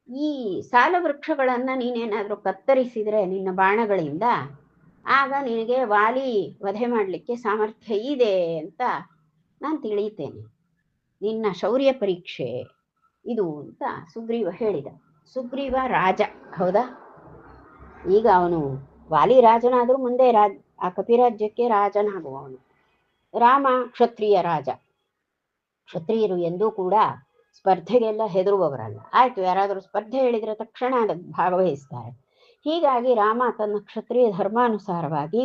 ಈ ಸಾಲ ವೃಕ್ಷಗಳನ್ನ ನೀನೇನಾದ್ರೂ ಕತ್ತರಿಸಿದ್ರೆ ನಿನ್ನ ಬಾಣಗಳಿಂದ, ಆಗ ನಿನಗೆ ವಾಲಿ ವಧೆ ಮಾಡಲಿಕ್ಕೆ ಸಾಮರ್ಥ್ಯ ಇದೆ ಅಂತ ನಾನು ತಿಳಿಯುತ್ತೇನೆ. ನಿನ್ನ ಶೌರ್ಯ ಪರೀಕ್ಷೆ ಇದು ಅಂತ ಸುಗ್ರೀವ ಹೇಳಿದ. ಸುಗ್ರೀವ ರಾಜ ಹೌದಾ? ಈಗ ಅವನು ವಾಲಿ ರಾಜನಾದ್ರೂ ಮುಂದೆ ಆ ಕಪಿರಾಜ್ಯಕ್ಕೆ ರಾಜನಾಗುವವನು. ರಾಮ ಕ್ಷತ್ರಿಯ ರಾಜ. ಕ್ಷತ್ರಿಯರು ಎಂದೂ ಕೂಡ ಸ್ಪರ್ಧೆಗೆಲ್ಲ ಹೆದರುವವರಲ್ಲ. ಆಯ್ತು, ಯಾರಾದರೂ ಸ್ಪರ್ಧೆ ಹೇಳಿದ್ರೆ ತಕ್ಷಣ ಭಾಗವಹಿಸ್ತಾರೆ. ಹೀಗಾಗಿ ರಾಮ ತನ್ನ ಕ್ಷತ್ರಿಯ ಧರ್ಮಾನುಸಾರವಾಗಿ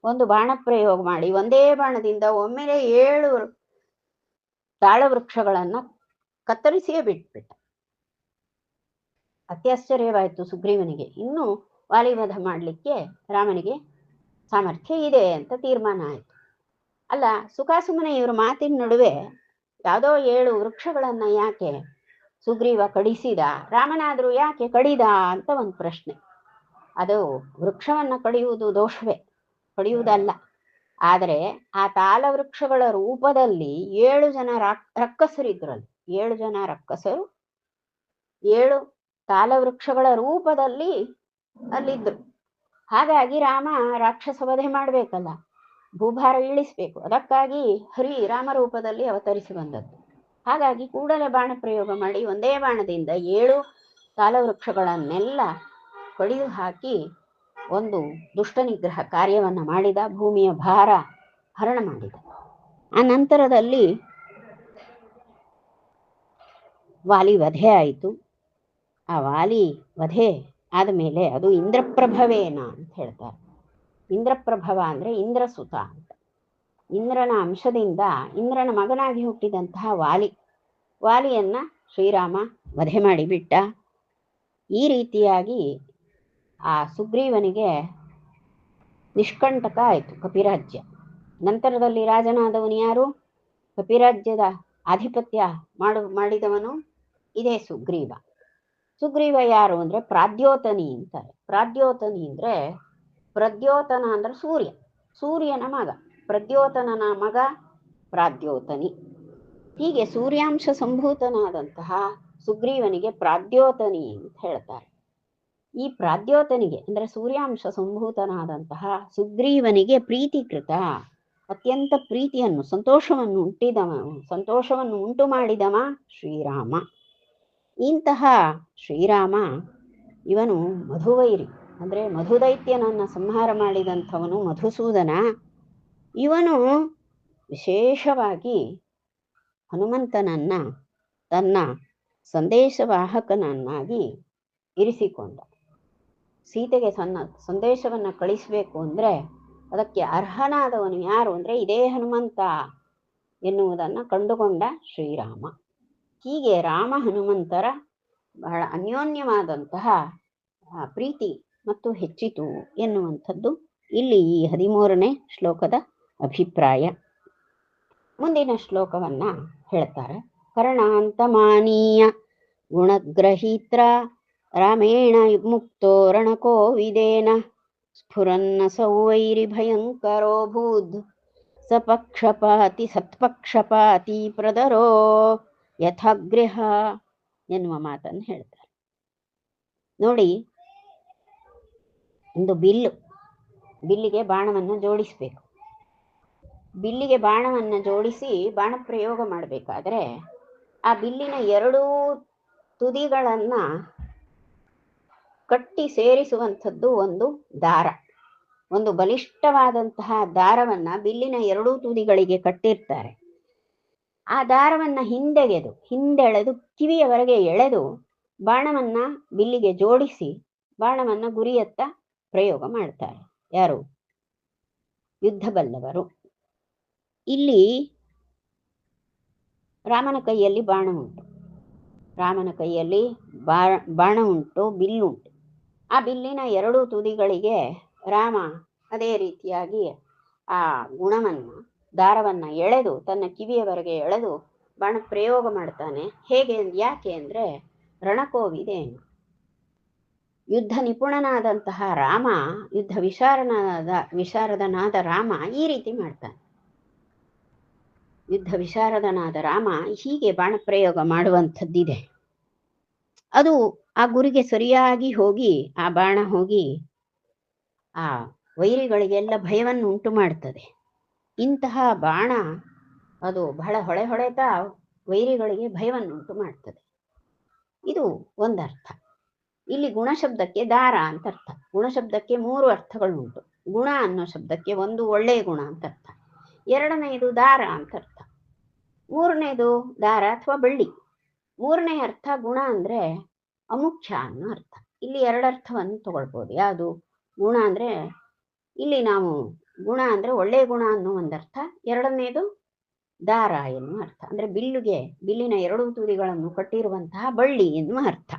ಒಂದು ಬಾಣ ಪ್ರಯೋಗ ಮಾಡಿ ಒಂದೇ ಬಾಣದಿಂದ ಒಮ್ಮೆಲೆ 7 ತಾಳವೃಕ್ಷಗಳನ್ನ ಕತ್ತರಿಸಿಯೇ ಬಿಟ್ಬಿಟ್ಟ. ಅತ್ಯಾಶ್ಚರ್ಯವಾಯಿತು ಸುಗ್ರೀವನಿಗೆ. ಇನ್ನು ವಾಲಿವಧ ಮಾಡಲಿಕ್ಕೆ ರಾಮನಿಗೆ ಸಾಮರ್ಥ್ಯ ಇದೆ ಅಂತ ತೀರ್ಮಾನ ಆಯಿತು. ಅಲ್ಲ, ಸುಖಾಸುಮ್ಮನೆ ಇವ್ರ ಮಾತಿನ ನಡುವೆ ಯಾವುದೋ 7 ವೃಕ್ಷಗಳನ್ನ ಯಾಕೆ ಸುಗ್ರೀವ ಕಡಿಸಿದ, ರಾಮನಾದ್ರೂ ಯಾಕೆ ಕಡಿದ ಅಂತ ಒಂದು ಪ್ರಶ್ನೆ. ಅದು ವೃಕ್ಷವನ್ನ ಕಡಿಯುವುದು ದೋಷವೇ, ಕಡಿಯುವುದಲ್ಲ. ಆದರೆ ಆ ತಾಳವೃಕ್ಷಗಳ ರೂಪದಲ್ಲಿ 7 ಜನ ರಕ್ಕಸರಿದ್ರಲ್ಲಿ. 7 ಜನ ರಕ್ಕಸರು 7 ತಾಳವೃಕ್ಷಗಳ ರೂಪದಲ್ಲಿ ಅಲ್ಲಿದ್ರು. ಹಾಗಾಗಿ ರಾಮ ರಾಕ್ಷಸ ವಧೆ ಮಾಡ್ಬೇಕಲ್ಲ, ಭೂಭಾರ ಇಳಿಸ್ಬೇಕು. ಅದಕ್ಕಾಗಿ ಹರಿ ರಾಮರೂಪದಲ್ಲಿ ಅವತರಿಸಿ ಬಂದದ್ದು. ಹಾಗಾಗಿ ಕೂಡಲೇ ಬಾಣ ಪ್ರಯೋಗ ಮಾಡಿ ಒಂದೇ ಬಾಣದಿಂದ 7 ತಾಳವೃಕ್ಷಗಳನ್ನೆಲ್ಲ ಕಡಿದು ಹಾಕಿ ಒಂದು ದುಷ್ಟ ನಿಗ್ರಹ ಕಾರ್ಯವನ್ನ ಮಾಡಿದ. ಭೂಮಿಯ ಭಾರ ಹರಣ ಮಾಡಿದ. ಆ ನಂತರದಲ್ಲಿ ವಾಲಿ ವಧೆ ಆಯಿತು. ಆ ವಾಲಿ ವಧೆ ಆದಮೇಲೆ ಅದು ಇಂದ್ರಪ್ರಭವೇನ ಅಂತ ಹೇಳ್ತಾರೆ. ಇಂದ್ರಪ್ರಭವ ಅಂದ್ರೆ ಇಂದ್ರಸುತ ಅಂತ. ಇಂದ್ರನ ಅಂಶದಿಂದ ಇಂದ್ರನ ಮಗನಾಗಿ ಹುಟ್ಟಿದಂತಹ ವಾಲಿಯನ್ನ ಶ್ರೀರಾಮ ವಧೆ ಮಾಡಿಬಿಟ್ಟ. ಈ ರೀತಿಯಾಗಿ ಆ ಸುಗ್ರೀವನಿಗೆ ನಿಷ್ಕಂಟಕ ಆಯಿತು ಕಪಿರಾಜ್ಯ. ನಂತರದಲ್ಲಿ ರಾಜನಾದವನು ಯಾರು? ಕಪಿರಾಜ್ಯದ ಆಧಿಪತ್ಯ ಮಾಡಿದವನು ಇದೇ ಸುಗ್ರೀವ. ಸುಗ್ರೀವ ಯಾರು ಅಂದ್ರೆ ಪ್ರಾದ್ಯೋತನಿ ಅಂತಾರೆ. ಪ್ರಾದ್ಯೋತನಿ ಅಂದ್ರೆ, ಪ್ರದ್ಯೋತನ ಅಂದ್ರೆ ಸೂರ್ಯ, ಸೂರ್ಯನ ಮಗ. ಪ್ರದ್ಯೋತನನ ಮಗ ಪ್ರಾದ್ಯೋತನಿ. ಹೀಗೆ ಸೂರ್ಯಾಂಶ ಸಂಭೂತನಾದಂತಹ ಸುಗ್ರೀವನಿಗೆ ಪ್ರಾದ್ಯೋತನಿ ಅಂತ ಹೇಳ್ತಾರೆ. ಈ ಪ್ರಾದ್ಯೋತನಿಗೆ ಅಂದ್ರೆ ಸೂರ್ಯಾಂಶ ಸಂಭೂತನಾದಂತಹ ಸುಗ್ರೀವನಿಗೆ ಪ್ರೀತಿಕೃತ, ಅತ್ಯಂತ ಪ್ರೀತಿಯನ್ನು ಸಂತೋಷವನ್ನು ಉಂಟು ಮಾಡಿದವ ಶ್ರೀರಾಮ. ಇಂತಹ ಶ್ರೀರಾಮ ಇವನು ಮಧುವೈರಿ, ಅಂದ್ರೆ ಮಧುದೈತ್ಯನನ್ನ ಸಂಹಾರ ಮಾಡಿದಂಥವನು ಮಧುಸೂದನ. ಇವನು ವಿಶೇಷವಾಗಿ ಹನುಮಂತನನ್ನ ತನ್ನ ಸಂದೇಶವಾಹಕನನ್ನಾಗಿ ಇರಿಸಿಕೊಂಡ. ಸೀತೆಗೆ ಸಂದೇಶವನ್ನ ಕಳಿಸಬೇಕು ಅಂದ್ರೆ ಅದಕ್ಕೆ ಅರ್ಹನಾದವನು ಯಾರು ಅಂದ್ರೆ ಇದೇ ಹನುಮಂತ ಎನ್ನುವುದನ್ನು ಕಂಡುಕೊಂಡ ಶ್ರೀರಾಮ. ಹೀಗೆ ರಾಮ ಹನುಮಂತರ ಬಹಳ ಅನ್ಯೋನ್ಯವಾದಂತಹ ಪ್ರೀತಿ ಮತ್ತು ಹೆಚ್ಚಿತು ಎನ್ನುವಂಥದ್ದು ಇಲ್ಲಿ ಈ 13ನೇ ಶ್ಲೋಕದ ಅಭಿಪ್ರಾಯ. ಮುಂದಿನ ಶ್ಲೋಕವನ್ನ ಹೇಳ್ತಾರೆ. ಕರ್ಣಾಂತಮಾನೀಯ ಗುಣಗ್ರಹೀತ್ರ ರಾಮೇಣ ಮುಕ್ತೋ ರಣಕೋವಿದೇನ ಸ್ಫುರನ್ನ ಸೌವೈರಿ ಭಯಂಕರೋಭೂದ್ ಸತ್ಪಕ್ಷಪಾತಿ ಪ್ರದರೋ ಯಥಾಗ್ರಹ ಎನ್ನುವ ಮಾತನ್ನು ಹೇಳ್ತಾರೆ. ನೋಡಿ, ಒಂದು ಬಿಲ್ಲಿಗೆ ಬಾಣವನ್ನು ಜೋಡಿಸಬೇಕು. ಬಿಲ್ಲಿಗೆ ಬಾಣವನ್ನು ಜೋಡಿಸಿ ಬಾಣ ಪ್ರಯೋಗ ಮಾಡಬೇಕಾದ್ರೆ ಆ ಬಿಲ್ಲಿನ ಎರಡೂ ತುದಿಗಳನ್ನ ಕಟ್ಟಿ ಸೇರಿಸುವಂಥದ್ದು ಒಂದು ದಾರ, ಒಂದು ಬಲಿಷ್ಠವಾದಂತಹ ದಾರವನ್ನ ಬಿಲ್ಲಿನ ಎರಡೂ ತುದಿಗಳಿಗೆ ಕಟ್ಟಿರ್ತಾರೆ. ಆ ದಾರವನ್ನ ಹಿಂದೆಳೆದು ಕಿವಿಯವರೆಗೆ ಎಳೆದು ಬಾಣವನ್ನ ಬಿಲ್ಲಿಗೆ ಜೋಡಿಸಿ ಬಾಣವನ್ನ ಗುರಿಯತ್ತ ಪ್ರಯೋಗ ಮಾಡ್ತಾರೆ. ಯಾರು? ಯುದ್ಧ ಬಲ್ಲವರು. ಇಲ್ಲಿ ರಾಮನ ಕೈಯಲ್ಲಿ ಬಾಣ ಉಂಟು, ಬಾಣ ಉಂಟು, ಬಿಲ್ಲುಂಟು. ಆ ಬಿಲ್ಲಿನ ಎರಡೂ ತುದಿಗಳಿಗೆ ರಾಮ ಅದೇ ರೀತಿಯಾಗಿ ಆ ದಾರವನ್ನ ಎಳೆದು ತನ್ನ ಕಿವಿಯವರೆಗೆ ಎಳೆದು ಬಾಣ ಪ್ರಯೋಗ ಮಾಡ್ತಾನೆ. ಯಾಕೆ ಅಂದ್ರೆ ರಣಕೋವಿದೇನು, ಯುದ್ಧ ನಿಪುಣನಾದಂತಹ ರಾಮ, ಯುದ್ಧ ವಿಶಾರದನಾದ ರಾಮ ಈ ರೀತಿ ಮಾಡ್ತಾನೆ. ಯುದ್ಧ ವಿಶಾರದನಾದ ರಾಮ ಹೀಗೆ ಬಾಣ ಪ್ರಯೋಗ ಮಾಡುವಂಥದ್ದಿದೆ. ಅದು ಆ ಗುರಿಗೆ ಸರಿಯಾಗಿ ಹೋಗಿ ಆ ಬಾಣ ಹೋಗಿ ಆ ವೈರಿಗಳಿಗೆಲ್ಲ ಭಯವನ್ನು ಉಂಟು ಮಾಡ್ತದೆ. ಇಂತಹ ಬಾಣ ಅದು ಬಹಳ ಹೊಳೆತಾ ವೈರಿಗಳಿಗೆ ಭಯವನ್ನು ಉಂಟು ಮಾಡ್ತದೆ. ಇದು ಒಂದರ್ಥ. ಇಲ್ಲಿ ಗುಣಶಬ್ದಕ್ಕೆ ದಾರ ಅಂತ ಅರ್ಥ. ಗುಣಶಬ್ದಕ್ಕೆ 3 ಅರ್ಥಗಳುಂಟು. ಗುಣ ಅನ್ನೋ ಶಬ್ದಕ್ಕೆ ಒಂದು ಒಳ್ಳೆಯ ಗುಣ ಅಂತ ಅರ್ಥ, ಎರಡನೆಯದು ದಾರ ಅಂತ ಅರ್ಥ, ಮೂರನೇದು ದಾರ ಅಥವಾ ಬಳ್ಳಿ. ಮೂರನೇ ಅರ್ಥ ಗುಣ ಅಂದ್ರೆ ಅಮುಖ್ಯ ಅನ್ನೋ ಅರ್ಥ. ಇಲ್ಲಿ 2 ಅರ್ಥವನ್ನು ತಗೊಳ್ಬೋದು. ಯಾವುದು? ಗುಣ ಅಂದ್ರೆ ಇಲ್ಲಿ ನಾವು ಗುಣ ಅಂದ್ರೆ ಒಳ್ಳೆಯ ಗುಣ ಅನ್ನೋ ಒಂದರ್ಥ, ಎರಡನೇದು ದಾರ ಎನ್ನುವ ಅರ್ಥ, ಅಂದ್ರೆ ಬಿಲ್ಲಿನ 2 ತುದಿಗಳನ್ನು ಕಟ್ಟಿರುವಂತಹ ಬಳ್ಳಿ ಎನ್ನುವ ಅರ್ಥ.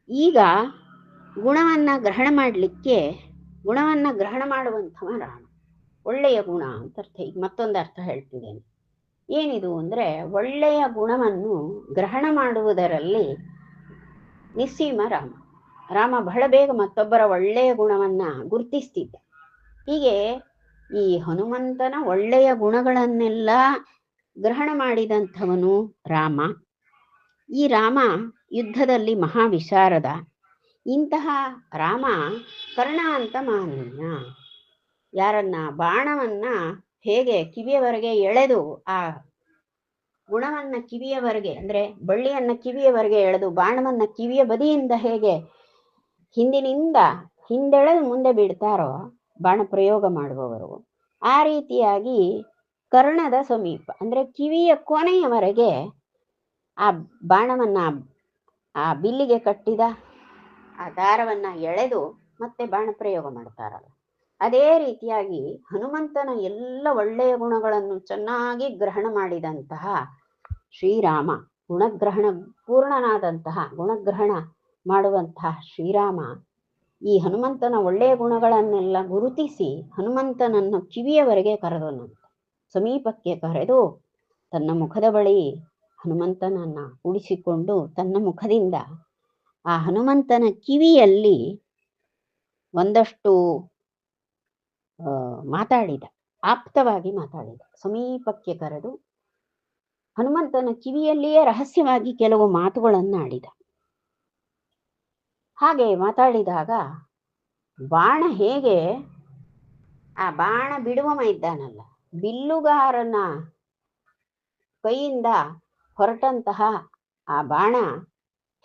ಈಗ ಗುಣವನ್ನ ಗ್ರಹಣ ಮಾಡುವಂಥವ ರಾಮ, ಒಳ್ಳೆಯ ಗುಣ ಅಂತ ಅರ್ಥ. ಈಗ ಮತ್ತೊಂದು ಅರ್ಥ ಹೇಳ್ತಿದ್ದೇನೆ. ಏನಿದು ಅಂದ್ರೆ ಒಳ್ಳೆಯ ಗುಣವನ್ನು ಗ್ರಹಣ ಮಾಡುವುದರಲ್ಲಿ ನಿಸ್ಸೀಮ ರಾಮ ಬಹಳ ಬೇಗ ಮತ್ತೊಬ್ಬರ ಒಳ್ಳೆಯ ಗುಣವನ್ನ ಗುರುತಿಸ್ತಿದ್ದ. ಹೀಗೆ ಈ ಹನುಮಂತನ ಒಳ್ಳೆಯ ಗುಣಗಳನ್ನೆಲ್ಲ ಗ್ರಹಣ ಮಾಡಿದಂಥವನು ರಾಮ. ಈ ರಾಮ ಯುದ್ಧದಲ್ಲಿ ಮಹಾವಿಶಾರದ. ಇಂತಹ ರಾಮ ಕರ್ಣ ಅಂತ ಮಾನೀಯ, ಯಾರನ್ನ ಬಾಣವನ್ನ ಹೇಗೆ ಕಿವಿಯವರೆಗೆ ಎಳೆದು ಆ ಗುಣವನ್ನ ಕಿವಿಯವರೆಗೆ ಅಂದ್ರೆ ಬಳ್ಳಿಯನ್ನ ಕಿವಿಯವರೆಗೆ ಎಳೆದು ಬಾಣವನ್ನ ಕಿವಿಯ ಬದಿಯಿಂದ ಹೇಗೆ ಹಿಂದೆಳೆದು ಮುಂದೆ ಬಿಡ್ತಾರೋ ಬಾಣ ಪ್ರಯೋಗ ಮಾಡುವವರು, ಆ ರೀತಿಯಾಗಿ ಕರ್ಣದ ಸಮೀಪ ಅಂದ್ರೆ ಕಿವಿಯ ಕೊನೆಯವರೆಗೆ ಆ ಬಾಣವನ್ನ ಆ ಬಿಲ್ಲಿಗೆ ಕಟ್ಟಿದ ಆ ದಾರವನ್ನ ಎಳೆದು ಮತ್ತೆ ಬಾಣ ಪ್ರಯೋಗ ಮಾಡ್ತಾರಲ್ಲ, ಅದೇ ರೀತಿಯಾಗಿ ಹನುಮಂತನ ಎಲ್ಲ ಒಳ್ಳೆಯ ಗುಣಗಳನ್ನು ಚೆನ್ನಾಗಿ ಗ್ರಹಣ ಮಾಡಿದಂತಹ ಶ್ರೀರಾಮ, ಗುಣಗ್ರಹಣ ಮಾಡುವಂತಹ ಶ್ರೀರಾಮ ಈ ಹನುಮಂತನ ಒಳ್ಳೆಯ ಗುಣಗಳನ್ನೆಲ್ಲ ಗುರುತಿಸಿ ಹನುಮಂತನನ್ನು ಕಿವಿಯವರೆಗೆ ಕರೆದನಂತೆ. ಸಮೀಪಕ್ಕೆ ಕರೆದು ತನ್ನ ಮುಖದ ಬಳಿ ಹನುಮಂತನನ್ನ ಉಳಿಸಿಕೊಂಡು ತನ್ನ ಮುಖದಿಂದ ಆ ಹನುಮಂತನ ಕಿವಿಯಲ್ಲಿ ಒಂದಷ್ಟು ಮಾತಾಡಿದ, ಆಪ್ತವಾಗಿ ಮಾತಾಡಿದ. ಸಮೀಪಕ್ಕೆ ಕರೆದು ಹನುಮಂತನ ಕಿವಿಯಲ್ಲಿಯೇ ರಹಸ್ಯವಾಗಿ ಕೆಲವು ಮಾತುಗಳನ್ನಾಡಿದ. ಹಾಗೆ ಮಾತಾಡಿದಾಗ ಬಾಣ ಹೇಗೆ, ಆ ಬಾಣ ಬಿಡುವ ಇದ್ದಾನಲ್ಲ, ಬಿಲ್ಲುಗಾರನ ಕೈಯಿಂದ ಹೊರಟಂತಹ ಆ ಬಾಣ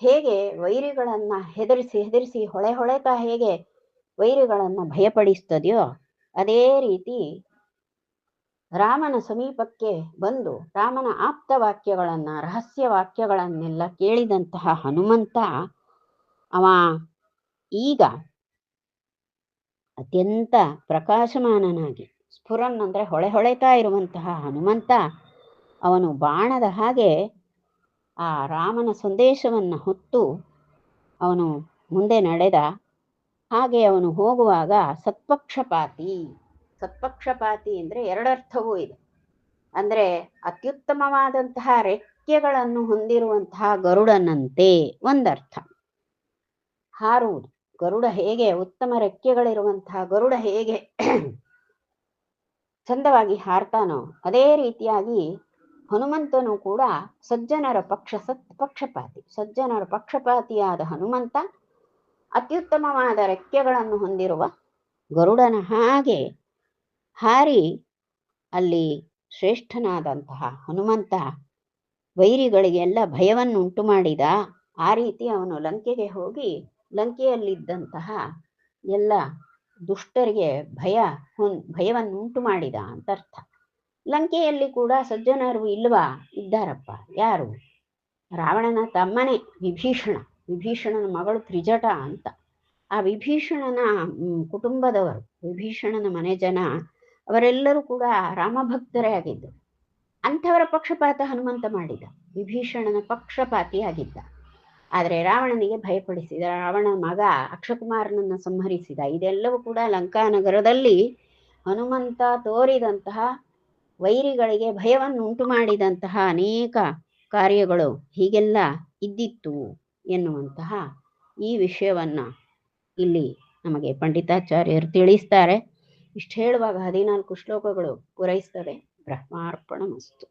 ಹೇಗೆ ವೈರಿಗಳನ್ನ ಹೆದರಿಸಿ ಹೊಳೆತಾ ಹೇಗೆ ವೈರಿಗಳನ್ನ ಭಯಪಡಿಸ್ತದೆಯೋ, ಅದೇ ರೀತಿ ರಾಮನ ಸಮೀಪಕ್ಕೆ ಬಂದು ರಾಮನ ಆಪ್ತ ವಾಕ್ಯಗಳನ್ನ, ರಹಸ್ಯ ವಾಕ್ಯಗಳನ್ನೆಲ್ಲ ಕೇಳಿದಂತಹ ಹನುಮಂತ ಅವ ಈಗ ಅತ್ಯಂತ ಪ್ರಕಾಶಮಾನನಾಗಿ, ಸ್ಫುರನ್ ಅಂದ್ರೆ ಹೊಳೆತಾ ಇರುವಂತಹ ಹನುಮಂತ ಅವನು ಬಾಣದ ಹಾಗೆ ಆ ರಾಮನ ಸಂದೇಶವನ್ನ ಹೊತ್ತು ಅವನು ಮುಂದೆ ನಡೆದ. ಹಾಗೆ ಅವನು ಹೋಗುವಾಗ ಸತ್ಪಕ್ಷಪಾತಿ ಅಂದ್ರೆ ಎರಡರ್ಥವೂ ಇದೆ. ಅಂದ್ರೆ ಅತ್ಯುತ್ತಮವಾದಂತಹ ರೆಕ್ಕೆಗಳನ್ನು ಹೊಂದಿರುವಂತಹ ಗರುಡನಂತೆ ಒಂದರ್ಥ, ಹಾರುವುದು. ಗರುಡ ಹೇಗೆ ಉತ್ತಮ ರೆಕ್ಕೆಗಳಿರುವಂತಹ ಗರುಡ ಹೇಗೆ ಚಂದವಾಗಿ ಹಾರ್ತಾನೋ, ಅದೇ ರೀತಿಯಾಗಿ ಹನುಮಂತನು ಕೂಡ ಸಜ್ಜನರ ಸಜ್ಜನರ ಪಕ್ಷಪಾತಿಯಾದ ಹನುಮಂತ ಅತ್ಯುತ್ತಮವಾದ ರೆಕ್ಕೆಗಳನ್ನು ಹೊಂದಿರುವ ಗರುಡನ ಹಾಗೆ ಹಾರಿ ಅಲ್ಲಿ ಶ್ರೇಷ್ಠನಾದಂತಹ ಹನುಮಂತ ವೈರಿಗಳಿಗೆಲ್ಲ ಭಯವನ್ನುಂಟು ಮಾಡಿದ. ಆ ರೀತಿ ಅವನು ಲಂಕೆಗೆ ಹೋಗಿ ಲಂಕೆಯಲ್ಲಿದ್ದಂತಹ ಎಲ್ಲ ದುಷ್ಟರಿಗೆ ಭಯವನ್ನುಂಟು ಮಾಡಿದ ಅಂತ ಅರ್ಥ. ಲಂಕೆಯಲ್ಲಿ ಕೂಡ ಸಜ್ಜನರು ಇಲ್ವಾ? ಇದ್ದಾರಪ್ಪ. ಯಾರು? ರಾವಣನ ತಮ್ಮನೇ ವಿಭೀಷಣನ ಮಗಳು ತ್ರಿಜಟ ಅಂತ. ಆ ವಿಭೀಷಣನ ಕುಟುಂಬದವರು, ವಿಭೀಷಣನ ಮನೆ ಜನ ಅವರೆಲ್ಲರೂ ಕೂಡ ರಾಮಭಕ್ತರೇ ಆಗಿದ್ದರು. ಅಂಥವರ ಪಕ್ಷಪಾತ ಹನುಮಂತ ಮಾಡಿದ, ವಿಭೀಷಣನ ಪಕ್ಷಪಾತಿಯಾಗಿದ್ದ. ಆದರೆ ರಾವಣನಿಗೆ ಭಯಪಡಿಸಿದ, ರಾವಣನ ಮಗ ಅಕ್ಷಕುಮಾರನನ್ನು ಸಂಹರಿಸಿದ. ಇದೆಲ್ಲವೂ ಕೂಡ ಲಂಕಾನಗರದಲ್ಲಿ ಹನುಮಂತ ತೋರಿದಂತಹ ವೈರಿಗಳಿಗೆ ಭಯವನ್ನು ಉಂಟು ಮಾಡಿದಂತಹ ಅನೇಕ ಕಾರ್ಯಗಳು ಹೀಗೆಲ್ಲ ಇದ್ದಿತ್ತು ಎನ್ನುವಂತಹ ಈ ವಿಷಯವನ್ನ ಇಲ್ಲಿ ನಮಗೆ ಪಂಡಿತಾಚಾರ್ಯರು ತಿಳಿಸ್ತಾರೆ. ಇಷ್ಟು ಹೇಳುವಾಗ 14 ಶ್ಲೋಕಗಳು ಪೂರೈಸ್ತವೆ. ಬ್ರಹ್ಮಾರ್ಪಣಮಸ್ತು.